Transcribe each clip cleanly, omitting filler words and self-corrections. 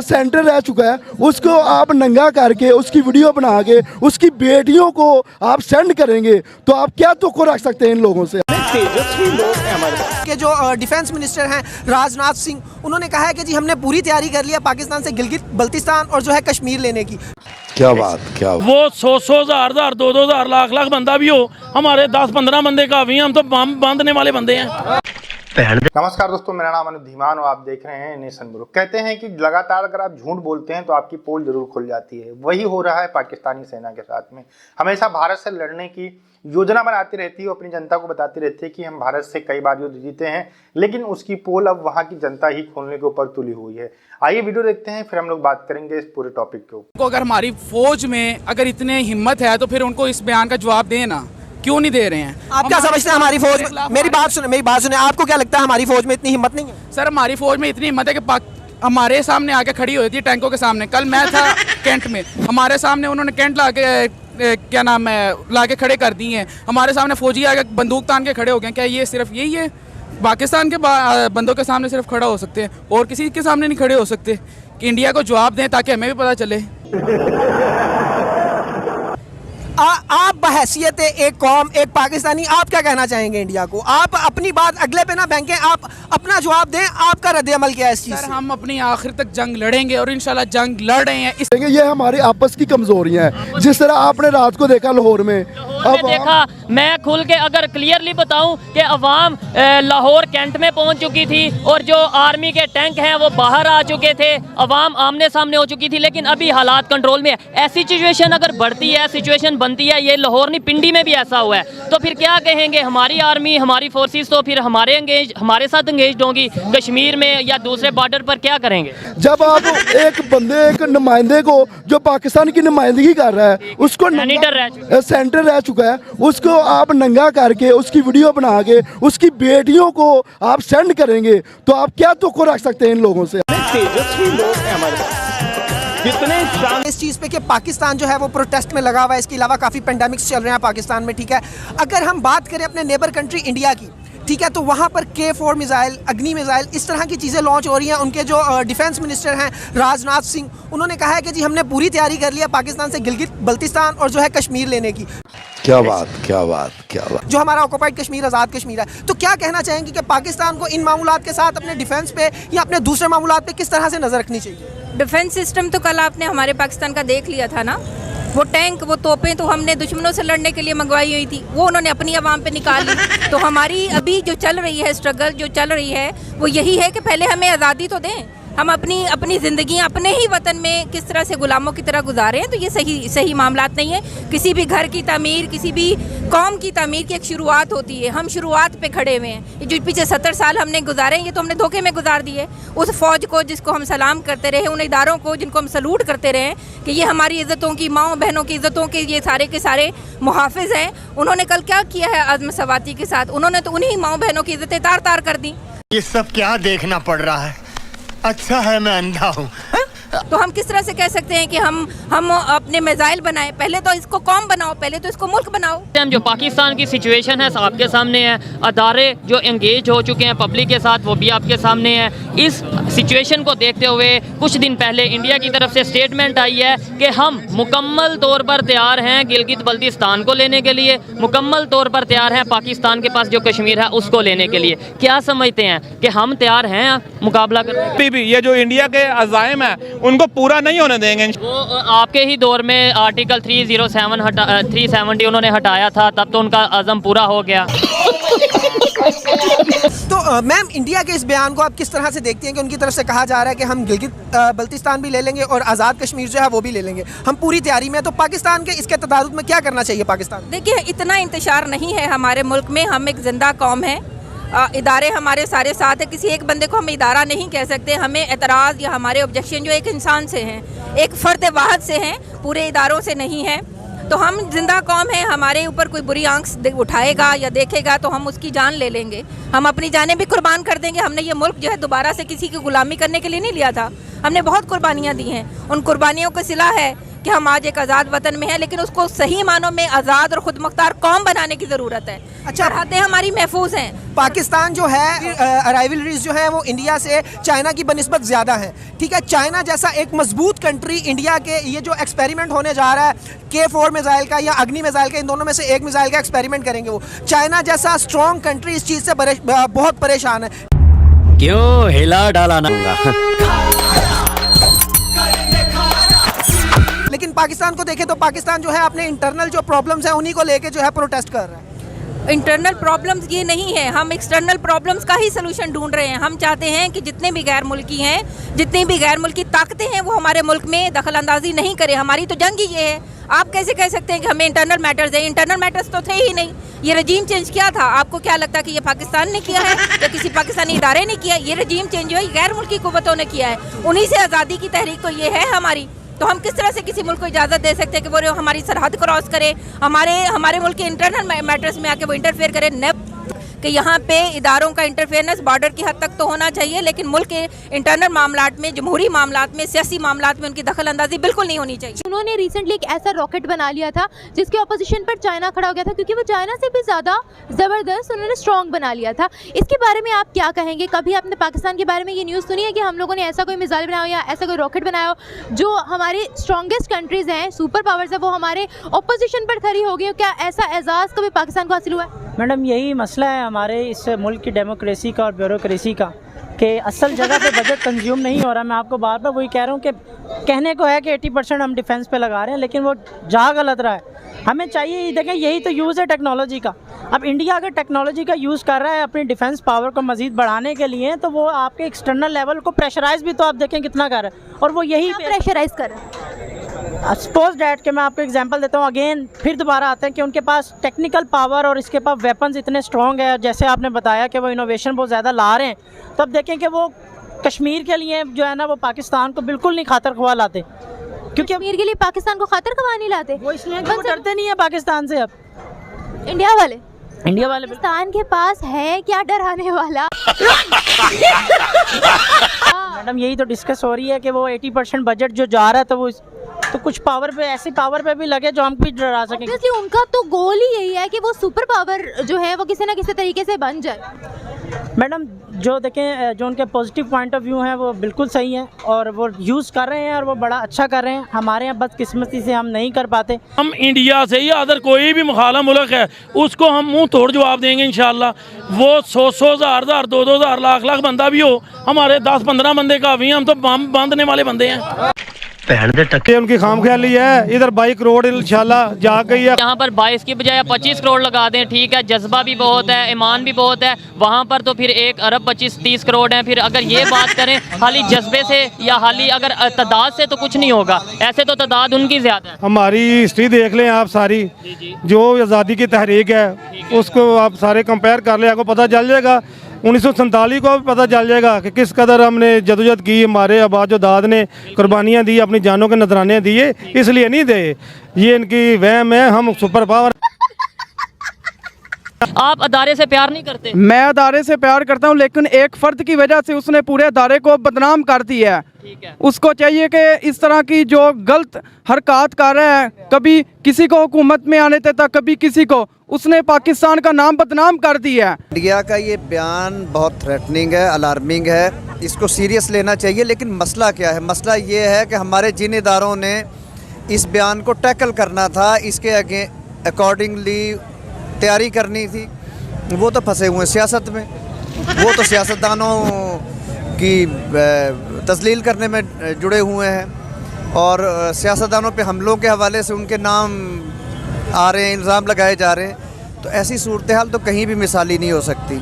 Centre रह चुका है, उसको आप नंगा करके उसकी वीडियो बना के उसकी बेटियों को आप सेंड करेंगे तो आप क्या दुख रख सकते हैं इन लोगों से। तेजस्वी लोग हैं हमारे पास के जो डिफेंस मिनिस्टर हैं राजनाथ सिंह, उन्होंने कहा है कि जी हमने पूरी तैयारी कर लिया पाकिस्तान से गिलगित बल्तिस्तान और जो है कश्मीर लेने की। क्या बात, क्या वो 100 हजार 2 हजार लाख बंदा भी हो, हमारे 10-15 बंदे काफी हैं, हम तो बम बांधने वाले बंदे हैं। नमस्कार दोस्तों, मेरा नाम अनुज धीमान और आप देख रहे हैं नेशन ब्रो। कहते हैं कि लगातार अगर आप झूठ बोलते हैं तो आपकी पोल जरूर खुल जाती है। वही हो रहा है पाकिस्तानी सेना के साथ में। हमेशा भारत से लड़ने की योजना बनाती रहती है, अपनी जनता को बताती रहती है कि हम भारत से कई बार युद्ध जीते हैं, लेकिन उसकी पोल अब वहाँ की जनता ही खोलने के ऊपर तुली हुई है। आइए वीडियो देखते हैं, फिर हम लोग बात करेंगे इस पूरे टॉपिक के ऊपर। अगर हमारी फौज में अगर इतने हिम्मत है तो फिर उनको इस बयान का जवाब देना क्यों नहीं दे रहे हैं? आप क्या समझते हैं हमारी फौज में? मेरी बात सुने, आपको क्या लगता है हमारी फौज में इतनी हिम्मत नहीं है? सर, हमारी फौज में इतनी हिम्मत है कि हमारे सामने आके खड़ी होती है टैंकों के सामने। कल मैं था कैंट में, हमारे सामने उन्होंने कैंट ला के खड़े कर दिए हैं। हमारे सामने फौजी आके बंदूक तान के खड़े हो गए। क्या ये सिर्फ यही है? पाकिस्तान के बंदों के सामने सिर्फ खड़ा हो सकते हैं और किसी के सामने नहीं खड़े हो सकते? कि इंडिया को जवाब दें ताकि हमें भी पता चले। आप बहैसियत एक कौम, एक पाकिस्तानी, आप क्या कहना चाहेंगे इंडिया को? आप अपनी बात अगले पे ना फेंकें, आप अपना जवाब दें। आपका रद्द-ए-अमल क्या है इस चीज़ से? हम अपनी आखिर तक जंग लड़ेंगे और इंशाल्लाह जंग लड़ रहे हैं। ये हमारे आपस की कमजोरियां हैं। जिस तरह आपने रात को देखा लाहौर में, देखा, मैं खुल के अगर क्लियरली बताऊं कि अवाम लाहौर कैंट में पहुंच चुकी थी और जो आर्मी के टैंक हैं वो बाहर आ चुके थे, अवाम आमने सामने हो चुकी थी, लेकिन अभी हालात कंट्रोल में है। ऐसी सिचुएशन अगर बढ़ती है, सिचुएशन बनती है, ये लाहौर नहीं पिंडी में भी ऐसा हुआ है, तो फिर क्या कहेंगे? हमारी आर्मी, हमारी फोर्सेस तो फिर हमारे साथ एंगेज होंगी कश्मीर में या दूसरे बॉर्डर पर, क्या करेंगे? जब आप एक बंदे, एक नुमाइंदे को जो पाकिस्तान की नुमाइंदगी कर रहा है, उसको सेंटर रह चुका है, उसको आप नंगा करके उसकी वीडियो बना के उसकी बेटियों को आप सेंड करेंगे तो आप क्या दुख रख सकते हैं इन लोगों से। तेजस्वी लोग हैं हमारे पास कितने इस चीज़ पे कि पाकिस्तान जो है वो प्रोटेस्ट में लगा हुआ है। इसके अलावा काफ़ी पेंडेमिक्स चल रहे हैं पाकिस्तान में, ठीक है। अगर हम बात करें अपने नेबर कंट्री इंडिया की, ठीक है, तो वहाँ पर K4 मिसाइल, अग्नि मिसाइल, इस तरह की चीज़ें लॉन्च हो रही हैं। उनके जो डिफेंस मिनिस्टर हैं राजनाथ सिंह, उन्होंने कहा है कि जी हमने पूरी तैयारी कर लिया पाकिस्तान से गिलगित बल्तिस्तान और जो है कश्मीर लेने की। क्या बात, क्या बात, क्या बात। जो हमारा ऑक्युपाइड कश्मीर, आज़ाद कश्मीर है। तो क्या कहना चाहेंगे कि पाकिस्तान को इन मामलात के साथ अपने डिफेंस पे या अपने दूसरे मामलात पे किस तरह से नज़र रखनी चाहिए? डिफेंस सिस्टम तो कल आपने हमारे पाकिस्तान का देख लिया था ना। वो टैंक, वो तोपें तो हमने दुश्मनों से लड़ने के लिए मंगवाई हुई थी, वो उन्होंने अपनी आवाम पे निकाल ली। तो हमारी अभी जो चल रही है स्ट्रगल, जो चल रही है वो यही है कि पहले हमें आज़ादी तो दें। हम अपनी ज़िंदगी अपने ही वतन में किस तरह से गुलामों की तरह गुजारे हैं, तो ये सही मामलात नहीं है। किसी भी घर की तामीर, किसी भी कौम की तामीर की एक शुरुआत होती है। हम शुरुआत पे खड़े हुए हैं। ये जो पीछे 70 साल हमने गुजारे हैं, ये तो हमने धोखे में गुजार दिए। उस फौज को जिसको हम सलाम करते रहे, उन इदारों को जिनको हम सलूट करते रहे कि ये हमारी इज़्ज़तों की, माओ बहनों की इज़्ज़तों के ये सारे के सारे मुहाफ़िज़ हैं, उन्होंने कल क्या किया है आज़म सवाती के साथ? उन्होंने तो उन्हीं माओ बहनों की इज़्ज़तें तार तार कर दी। ये सब क्या देखना पड़ रहा है? अच्छा है मैं अंधा हूँ। तो हम किस तरह से कह सकते हैं कि हम अपने मिसाइल बनाए? पहले तो इसको कौम बनाओ, पहले तो इसको मुल्क बनाओ। जो पाकिस्तान की सिचुएशन है आपके सामने है, अदारे जो एंगेज हो चुके हैं पब्लिक के साथ वो भी आपके सामने है। इस सिचुएशन को देखते हुए कुछ दिन पहले इंडिया की तरफ से स्टेटमेंट आई है कि हम मुकम्मल तौर पर तैयार हैं गिलगित बल्तिस्तान को लेने के लिए, मुकम्मल तौर पर तैयार हैं पाकिस्तान के पास जो कश्मीर है उसको लेने के लिए। क्या समझते हैं कि हम तैयार हैं मुकाबला करने? ये जो इंडिया के अज़ाइम है उनको पूरा नहीं होने देंगे। वो आपके ही दौर में आर्टिकल 370 उन्होंने हटाया था, तब तो उनका अज़म पूरा हो गया। तो मैम, इंडिया के इस बयान को आप किस तरह से देखती हैं कि उनकी तरफ से कहा जा रहा है कि हम गिलगित बल्तिस्तान भी ले लेंगे और आज़ाद कश्मीर जो है वो भी ले लेंगे, हम पूरी तैयारी में? तो पाकिस्तान के इसके तदारुद में क्या करना चाहिए पाकिस्तान? देखिए, इतना इंतशार नहीं है हमारे मुल्क में। हम एक जिंदा कौम है, इदारे हमारे सारे साथ है। किसी एक बंदे को हम इदारा नहीं कह सकते। हमें एतराज़ या हमारे ऑब्जेक्शन जो एक इंसान से हैं, एक फ़र्द वाहद से हैं, पूरे इदारों से नहीं है। तो हम जिंदा कौम है, हमारे ऊपर कोई बुरी आंख उठाएगा या देखेगा तो हम उसकी जान ले लेंगे। हम अपनी जानें भी कुर्बान कर देंगे। हमने ये मुल्क जो है दोबारा से किसी की गुलामी करने के लिए नहीं लिया था। हमने बहुत कुर्बानियाँ दी हैं। उन कुर्बानियों का सिला है कि हम आज एक आज़ाद वतन में हैं, लेकिन उसको सही मानों में आज़ाद और खुद मुख्तार कौम बनाने की ज़रूरत है। अच्छा, सरहदें हमारी महफूज हैं। पाकिस्तान जो है अराइवलरीज जो है वो इंडिया से चाइना की बनिस्बत ज़्यादा है, ठीक है। चाइना जैसा एक मजबूत कंट्री इंडिया के ये जो एक्सपेरिमेंट होने जा रहा है K4 मिसाइल का या अग्नि मिसाइल का, इन दोनों में से एक मिसाइल का एक्सपेरिमेंट करेंगे वो। चाइना जैसा स्ट्रॉन्ग कंट्री इस चीज़ से बहुत परेशान है। क्यों हिला डाला ना? लेकिन पाकिस्तान को देखें तो पाकिस्तान जो है अपने इंटरनल जो प्रॉब्लम्स हैं उन्हीं को लेके जो है प्रोटेस्ट कर रहा है। इंटरनल प्रॉब्लम्स ये नहीं है, हम एक्सटर्नल प्रॉब्लम्स का ही सलूशन ढूंढ रहे हैं। हम चाहते हैं कि जितने भी गैर मुल्की हैं, जितनी भी गैर मुल्की ताकतें हैं, वो हमारे मुल्क में दखल अंदाजी नहीं करे। हमारी तो जंग ही ये है। आप कैसे कह सकते हैं कि हमें इंटरनल मैटर्स है? इंटरनल मैटर्स तो थे ही नहीं। ये रजीम चेंज किया था, आपको क्या लगता है कि ये पाकिस्तान ने किया है या किसी पाकिस्तानी इदारे ने किया है? ये रजीम चेंज जो है गैर मुल्की कुव्वतों ने किया है। उन्हीं से आज़ादी की तहरीक तो ये है हमारी। तो हम किस तरह से किसी मुल्क को इजाज़त दे सकते हैं कि वो हमारी सरहद क्रॉस करे, हमारे मुल्क के इंटरनल मैटर्स में आके वो इंटरफेयर करे? कि यहाँ पे इदारों का इंटरफेरेंस बॉर्डर की हद तक तो होना चाहिए, लेकिन मुल्क के इंटरनल मामलात में, जमहूरी मामलात में, सियासी मामलात में उनकी दखल अंदाजी बिल्कुल नहीं होनी चाहिए। उन्होंने रिसेंटली एक ऐसा रॉकेट बना लिया था जिसके अपोजिशन पर चाइना खड़ा हो गया था, क्योंकि वो चाइना से भी ज़्यादा ज़बरदस्त उन्होंने स्ट्रॉन्ग बना लिया था। इसके बारे में आप क्या कहेंगे? कभी आपने पाकिस्तान के बारे में ये न्यूज़ सुनी है कि हम लोगों ने ऐसा कोई मिसाइल बनाया हो या ऐसा कोई रॉकेट बनाया हो जो हमारी स्ट्रॉन्गेस्ट कंट्रीज़ हैं, सुपर पावर्स है, वो हमारे अपोजिशन पर खड़ी हो गई हो? क्या ऐसा एजाज़ कभी पाकिस्तान को हासिल हुआ है? मैडम, यही मसला है हमारे इस मुल्क की डेमोक्रेसी का और ब्यूरोक्रेसी का कि असल जगह पे बजट कंज्यूम नहीं हो रहा। मैं आपको बार बार वही कह रहा हूँ कि कहने को है कि 80% हम डिफेंस पे लगा रहे हैं, लेकिन वो जा गलत रहा है। हमें चाहिए, देखें, यही तो यूज़ है टेक्नोलॉजी का। अब इंडिया अगर टेक्नोलॉजी का यूज़ कर रहा है अपनी डिफेंस पावर को मज़ीद बढ़ाने के लिए, तो वो आपके एक्सटर्नल लेवल को प्रेशराइज़ भी तो आप देखें कितना कर रहा है, और वो यही प्रेशराइज कर रहा है। सपोज डैट के मैं आपको एग्जांपल देता हूँ, अगेन फिर दोबारा आते हैं कि उनके पास टेक्निकल पावर और इसके पास वेपन्स इतने स्ट्रॉन्ग है, जैसे आपने बताया कि वो इनोवेशन बहुत ज़्यादा ला रहे हैं। तो अब देखें कि वो कश्मीर के लिए जो है ना, वो पाकिस्तान को बिल्कुल नहीं खातर खवा लाते, क्योंकि कश्मीर के लिए पाकिस्तान को खातर खवा नहीं लाते। वो इसलिए वो डरते नहीं है पाकिस्तान से। अब इंडिया वाले पाकिस्तान के पास है क्या डराने वाला? मैडम, यही तो डिस्कस हो रही है कि वो 80% बजट जो जा रहा है, तो वो तो कुछ पावर पे, ऐसी पावर पे भी लगे जो हम भी डरा सकें। उनका तो गोल ही यही है कि वो सुपर पावर जो है वो किसी ना किसी तरीके से बन जाए। मैडम, जो देखें, जो उनके पॉजिटिव पॉइंट ऑफ व्यू हैं वो बिल्कुल सही है और वो यूज़ कर रहे हैं और वो बड़ा अच्छा कर रहे हैं। हमारे यहाँ बदकिस्मती से हम नहीं कर पाते। हम इंडिया से या अदर कोई भी मुखाला मुल्क है, उसको हम मुंह तोड़ जवाब देंगे इंशाल्लाह। वो 100 हज़ार 2 हज़ार लाख बंदा भी हो, हमारे 10-15 बंदे काफ़ी हैं। हम तो बांधने वाले बंदे हैं। टक्के उनकी खामख्याली है। इधर 22 करोड़ इंशाल्लाह जा गई है। यहाँ पर 22 की बजाय 25 करोड़ लगा दें, ठीक है, जज्बा भी बहुत है, ईमान भी बहुत है। वहाँ पर तो फिर 1 अरब 25-30 करोड़ हैं। फिर अगर ये बात करें खाली जज्बे से या खाली अगर तादाद से, तो कुछ नहीं होगा। ऐसे तो तादाद उनकी ज़्यादा है। हमारी हिस्ट्री देख लें आप सारी, जो आज़ादी की तहरीक है उसको आप सारे कंपेयर कर लें, आपको पता चल जाएगा। 1947 को भी पता चल जाएगा कि किस कदर हमने जदोजहद की, हमारे आबाद ने कुर्बानियाँ दी, अपनी जानों के नजराने दिए, इसलिए नहीं दे। ये इनकी वहम है, हम सुपर पावर। आप अदारे से प्यार नहीं करते? मैं अदारे से प्यार करता हूं, लेकिन एक फ़र्द की वजह से उसने पूरे अदारे को बदनाम कर दिया है। उसको चाहिए कि इस तरह की जो गलत हरकत कर रहा है, कभी किसी को हुकूमत में आने देता, कभी किसी को, उसने पाकिस्तान का नाम बदनाम कर दिया है। इंडिया का ये बयान बहुत थ्रेटनिंग है, अलार्मिंग है, इसको सीरियस लेना चाहिए। लेकिन मसला क्या है? मसला ये है कि हमारे जिन इदारों ने इस बयान को टैकल करना था, इसके अकॉर्डिंगली तैयारी करनी थी, वो तो फंसे हुए सियासत में। वो तो सियासतदानों की तस्लील करने में जुड़े हुए हैं और सियासतदानों पे हमलों के हवाले से उनके नाम आ रहे हैं, इल्ज़ाम लगाए जा रहे हैं। तो ऐसी सूरत हाल तो कहीं भी मिसाली नहीं हो सकती।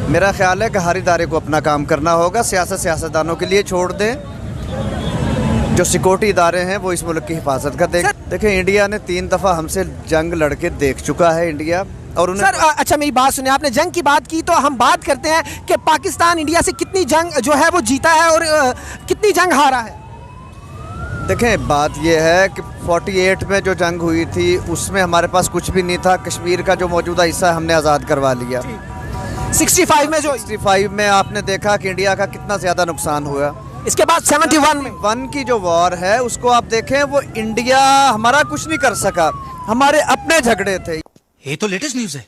मेरा ख्याल है कि हर इदारे को अपना काम करना होगा। सियासतदानों के लिए छोड़ दें। जो सिक्योरिटी इदारे हैं वो इस मुल्क की हिफाजत का देखें। इंडिया ने 3 दफ़ा हमसे जंग लड़के देख चुका है इंडिया, और उन्हें सर अच्छा मेरी बात सुनिए, आपने जंग की बात की, तो हम बात करते हैं कि पाकिस्तान इंडिया से कितनी जंग जो है वो जीता है और कितनी जंग हारा है। देखें, बात यह है कि 48 में जो जंग हुई थी उसमें हमारे पास कुछ भी नहीं था। कश्मीर का जो मौजूदा हिस्सा हमने आज़ाद करवा लिया। 65 में जो 65 में आपने देखा कि इंडिया का कितना ज़्यादा नुकसान हुआ। इसके बाद 71 में 1 की जो वॉर है उसको आप देखें, वो इंडिया हमारा कुछ नहीं कर सका, हमारे अपने झगड़े थे। ये तो लेटेस्ट न्यूज़ है।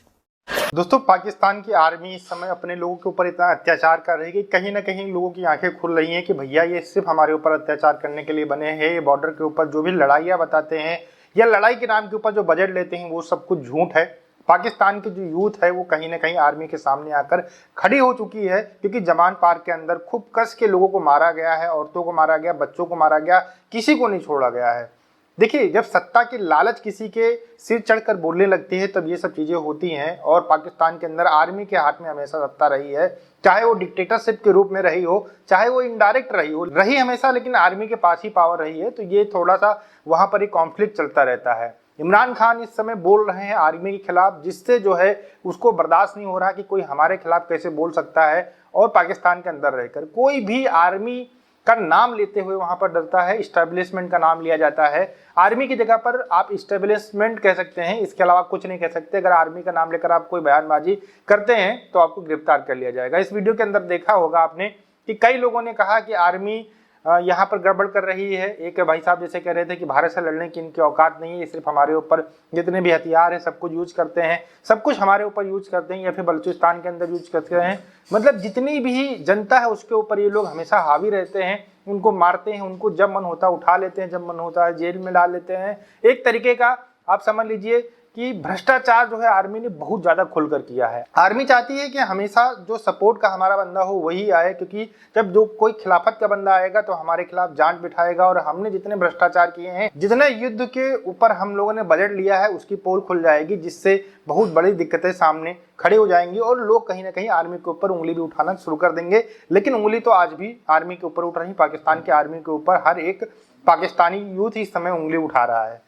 दोस्तों, पाकिस्तान की आर्मी इस समय अपने लोगों के ऊपर इतना अत्याचार कर रही है कि कहीं ना कहीं लोगों की आंखें खुल रही हैं कि भैया ये सिर्फ हमारे ऊपर अत्याचार करने के लिए बने हैं। ये बॉर्डर के ऊपर जो भी लड़ाइयाँ बताते हैं या लड़ाई के नाम के ऊपर जो बजट लेते हैं वो सब कुछ झूठ है। पाकिस्तान की जो यूथ है वो कहीं ना कहीं आर्मी के सामने आकर खड़ी हो चुकी है, क्योंकि जमान पार्क के अंदर खूब कस के लोगों को मारा गया है, औरतों को मारा गया, बच्चों को मारा गया, किसी को नहीं छोड़ा गया है। देखिए, जब सत्ता की लालच किसी के सिर चढ़कर बोलने लगती है तब ये सब चीज़ें होती हैं। और पाकिस्तान के अंदर आर्मी के हाथ में हमेशा सत्ता रही है, चाहे वो डिक्टेटरशिप के रूप में रही हो, चाहे वो इनडायरेक्ट रही हमेशा, लेकिन आर्मी के पास ही पावर रही है। तो ये थोड़ा सा वहाँ पर एक कॉन्फ्लिक्ट चलता रहता है। इमरान खान इस समय बोल रहे हैं आर्मी के खिलाफ, जिससे जो है उसको बर्दाश्त नहीं हो रहा कि कोई हमारे खिलाफ कैसे बोल सकता है। और पाकिस्तान के अंदर रहकर कोई भी आर्मी का नाम लेते हुए वहां पर डरता है, इस्टेब्लिशमेंट का नाम लिया जाता है। आर्मी की जगह पर आप इस्टेब्लिशमेंट कह सकते हैं, इसके अलावा कुछ नहीं कह सकते। अगर आर्मी का नाम लेकर आप कोई बयानबाजी करते हैं तो आपको गिरफ्तार कर लिया जाएगा। इस वीडियो के अंदर देखा होगा आपने कि कई लोगों ने कहा कि आर्मी यहाँ पर गड़बड़ कर रही है। एक भाई साहब जैसे कह रहे थे कि भारत से लड़ने की इनकी औकात नहीं है, ये सिर्फ हमारे ऊपर जितने भी हथियार हैं सब कुछ यूज करते हैं, सब कुछ हमारे ऊपर यूज करते हैं या फिर बलूचिस्तान के अंदर यूज करते हैं। मतलब जितनी भी जनता है उसके ऊपर ये लोग हमेशा हावी रहते हैं, उनको मारते हैं, उनको जब मन होता है उठा लेते हैं, जब मन होता है जेल में डाल लेते हैं। एक तरीके का आप समझ लीजिए कि भ्रष्टाचार जो है आर्मी ने बहुत ज़्यादा खुलकर किया है। आर्मी चाहती है कि हमेशा जो सपोर्ट का हमारा बंदा हो वही आए, क्योंकि जब जो कोई खिलाफत का बंदा आएगा तो हमारे खिलाफ जांच बिठाएगा। और हमने जितने भ्रष्टाचार किए हैं, जितने युद्ध के ऊपर हम लोगों ने बजट लिया है, उसकी पोल खुल जाएगी, जिससे बहुत बड़ी दिक्कतें सामने खड़े हो जाएंगी और लोग कहीं ना कहीं आर्मी के ऊपर उंगली भी उठाना शुरू कर देंगे। लेकिन उंगली तो आज भी आर्मी के ऊपर उठ रही, पाकिस्तान की आर्मी के ऊपर हर एक पाकिस्तानी यूथ इस समय उंगली उठा रहा है।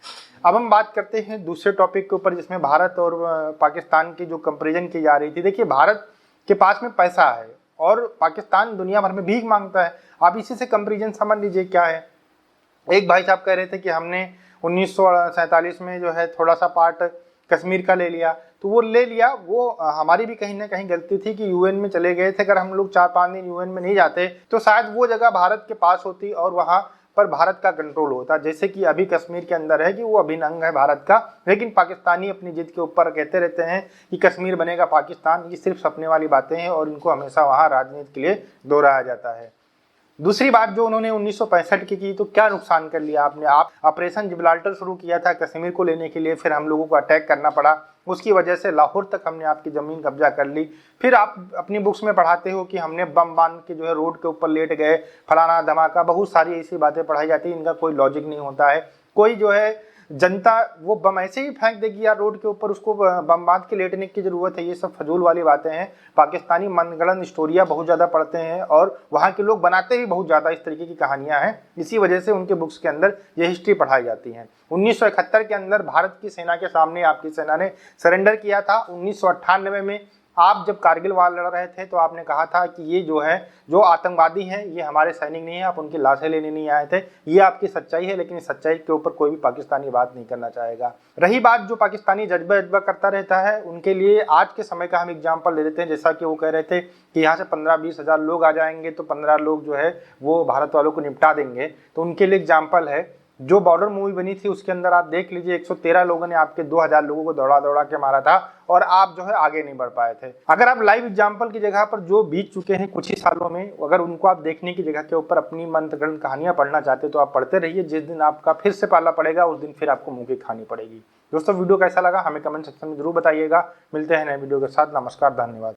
अब हम बात करते हैं दूसरे टॉपिक के ऊपर, जिसमें भारत और पाकिस्तान की जो कंपैरिजन की जा रही थी। देखिए, भारत के पास में पैसा है और पाकिस्तान दुनिया भर में भीख मांगता है। आप इसी से कंपैरिजन समझ लीजिए क्या है। एक भाई साहब कह रहे थे कि हमने 1947 में जो है थोड़ा सा पार्ट कश्मीर का ले लिया, तो वो ले लिया, वो हमारी भी कहीं ना कहीं गलती थी कि यूएन में चले गए थे। अगर हम लोग 4-5 दिन यूएन में नहीं जाते तो शायद वो जगह भारत के पास होती और वहाँ पर भारत का कंट्रोल होता। जैसे कि अभी कश्मीर के अंदर है कि वो अभिन्न अंग है भारत का, लेकिन पाकिस्तानी अपनी जिद के ऊपर कहते रहते हैं कि कश्मीर बनेगा पाकिस्तान। ये सिर्फ सपने वाली बातें हैं और इनको हमेशा वहाँ राजनीति के लिए दोहराया जाता है। दूसरी बात जो उन्होंने 1965 की तो क्या नुकसान कर लिया आपने। आप ऑपरेशन जिब्राल्टर शुरू किया था कश्मीर को लेने के लिए, फिर हम लोगों को अटैक करना पड़ा, उसकी वजह से लाहौर तक हमने आपकी ज़मीन कब्जा कर ली। फिर आप अपनी बुक्स में पढ़ाते हो कि हमने बम बांध के जो है रोड के ऊपर लेट गए, फलाना धमाका, बहुत सारी ऐसी बातें पढ़ाई जाती हैं, इनका कोई लॉजिक नहीं होता है। कोई जो है जनता वो बम ऐसे ही फेंक देगी यार रोड के ऊपर, उसको बम बांध के लेटने की ज़रूरत है। ये सब फजूल वाली बातें हैं। पाकिस्तानी मनगढ़ंत स्टोरियाँ बहुत ज़्यादा पढ़ते हैं और वहाँ के लोग बनाते भी बहुत ज़्यादा इस तरीके की कहानियाँ हैं। इसी वजह से उनके बुक्स के अंदर ये हिस्ट्री पढ़ाई जाती है। 1971 के अंदर भारत की सेना के सामने आपकी सेना ने सरेंडर किया था। 1998 में आप जब कारगिल वार लड़ रहे थे तो आपने कहा था कि ये जो है जो आतंकवादी हैं ये हमारे सैनिक नहीं है, आप उनकी लाशें लेने नहीं आए थे। ये आपकी सच्चाई है, लेकिन इस सच्चाई के ऊपर कोई भी पाकिस्तानी बात नहीं करना चाहेगा। रही बात जो पाकिस्तानी जज्बा करता रहता है, उनके लिए आज के समय का हम एग्जाम्पल ले लेते हैं। जैसा कि वो कह रहे थे कि यहाँ से 15-20 हज़ार लोग आ जाएंगे तो 15 लोग जो है वो भारत वालों को निपटा देंगे। तो उनके लिए एग्जाम्पल है जो बॉर्डर मूवी बनी थी, उसके अंदर आप देख लीजिए 113 लोगों ने आपके 2000 लोगों को दौड़ा के मारा था और आप जो है आगे नहीं बढ़ पाए थे। अगर आप लाइव एग्जाम्पल की जगह पर जो बीत चुके हैं कुछ ही सालों में, अगर उनको आप देखने की जगह के ऊपर अपनी मंत्रगढ़ कहानियां पढ़ना चाहते तो आप पढ़ते रहिए। जिस दिन आपका फिर से पाला पड़ेगा उस दिन फिर आपको मुंह की खानी पड़ेगी। दोस्तों, वीडियो कैसा लगा हमें कमेंट सेक्शन में जरूर बताइएगा। मिलते हैं नए वीडियो के साथ। नमस्कार, धन्यवाद।